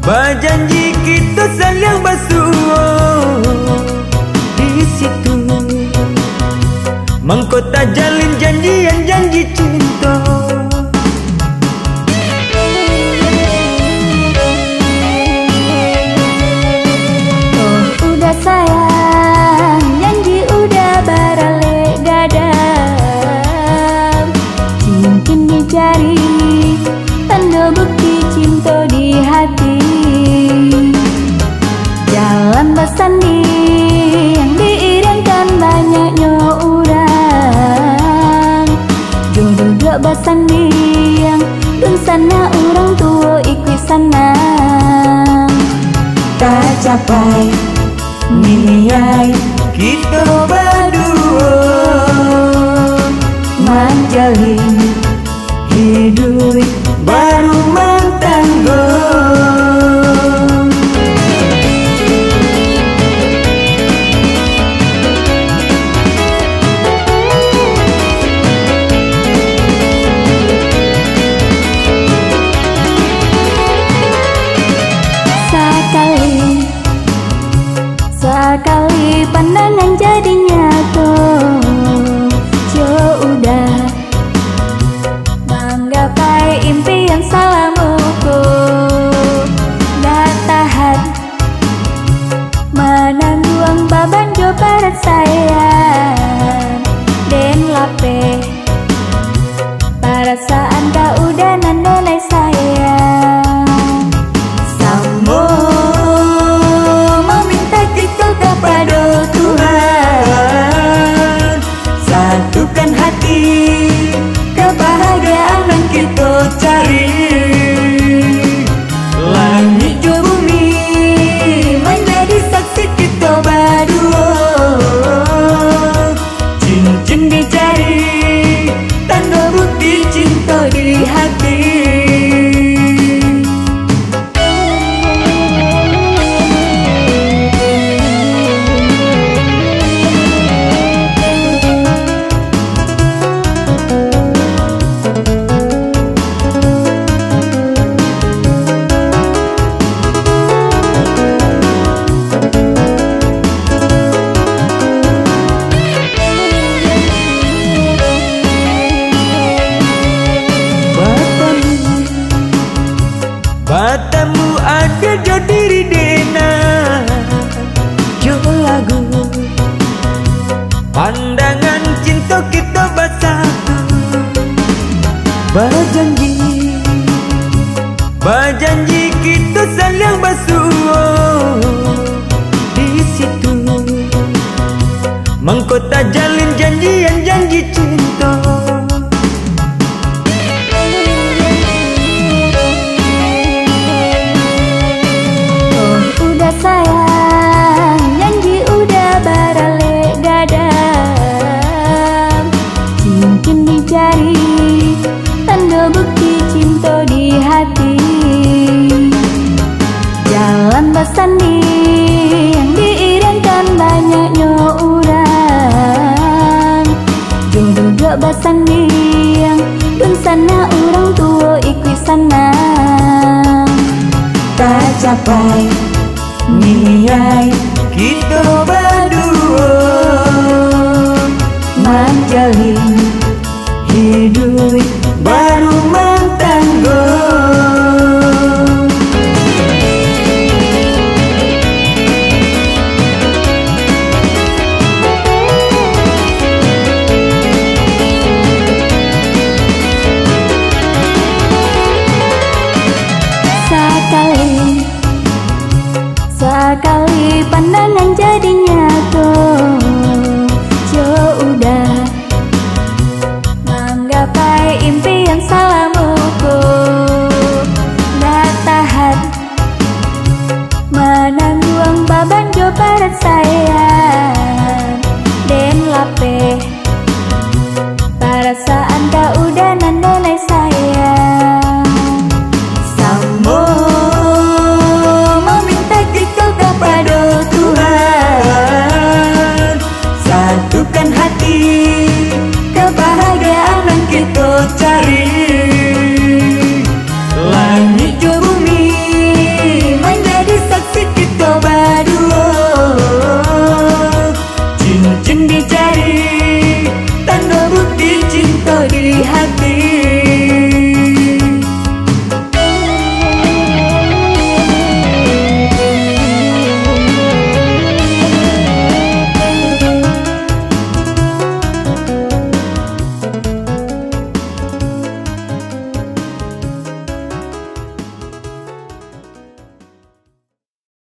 Berjanji kita saling bersua di situ. Mengkota jalin janji cinta. Oh udah sayang, janji udah barale dadam. Cincin di jari, tanda bukti cinta di hati. Jalan bersandi yang diiringan banyaknya orang. Jodoh dua bersandi yang dun sana orang tua ikut sana. Tak capai nilai kita berdua, menjalin hidup baru mentangga. Sekali pandangan jadi nyata, udah menggapai impian salamuku. Dah tahan menanggung beban jo berat sayang. Den lape perasaan kau udah nandalai sayang. Kepada Tuhan, satukan hati, kebahagiaan yang kita cari. Langit jo bumi menjadi saksi kita berdua. Cincin di jari, tanda bukti cinta di hati. Batamu ada jo diri dena, jo lagu pandangan cinta kita bersatu. Berjanji kita saling bersua di situ. Mengkota jalin janji cinta. Sayang, janji udah barale dadam. Cincin di jari, tanda bukti cinta di hati. Jalan bersandi yang diiringan banyaknya orang. Jodoh dua bersandi yang dun sana orang tua ikut sana. Tak capai nilai kita berdua, menjalin hidup baru mentangga. Sekali pandangan jadi